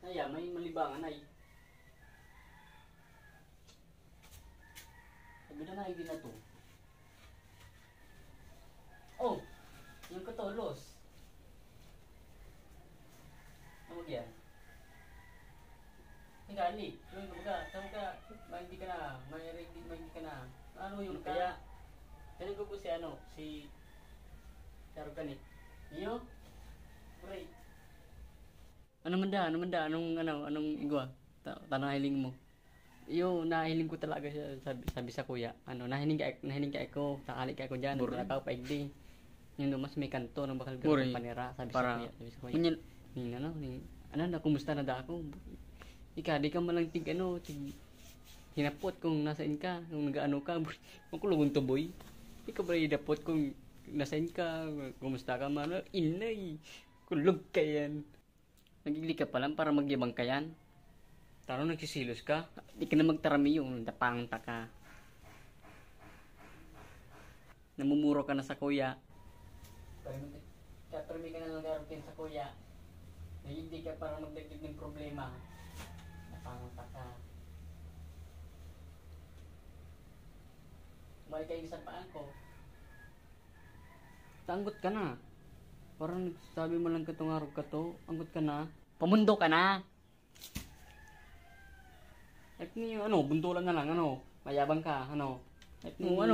Ay, may malibangan ay. Sabi na na, hindi na to. Oh! Yung katolos. Ano yan? Hindi, yung kumbaga, tama ka, hindi ka na, hindi ka na. Ano yung kaya? Kaya ko po si ano, si Sharukan eh. Iyo? Pre. Anong anong igwa? Tanong hiling mo. Iyo, nahiling ko talaga siya, sabi sa kuya. Ano, nahiling ka ako, takali ka ako dyan, naglalakaw pa igdi. Yung mas may kanto, nang bakal gawin panira, sabi sa kuya. Ano, kumusta na da ako? Ika, di ka malang tig hinapot kung nasaan ka, kung nag-ano ka, makulungan to boy. Ikaw ba hinapot kung nasaan ka, kumusta ka man, inay, kulog ka yan. Nagigli ka pa lang para magyabang ka yan. Taro nagsisilos ka, di ka na magtarami yung napangta ka. Namumuro ka na sa kuya. Katarami ka na lang garutin sa kuya. Na hindi ka para magdagdag ng problema. Napangta ka. Balik kayo sa paan ko. Tanggot ka na. Parang sabi mo lang katong araw ka to. Anggot ka na. Pamundo ka na. At niyo, buntulan na lang, mayabang ka, ano man,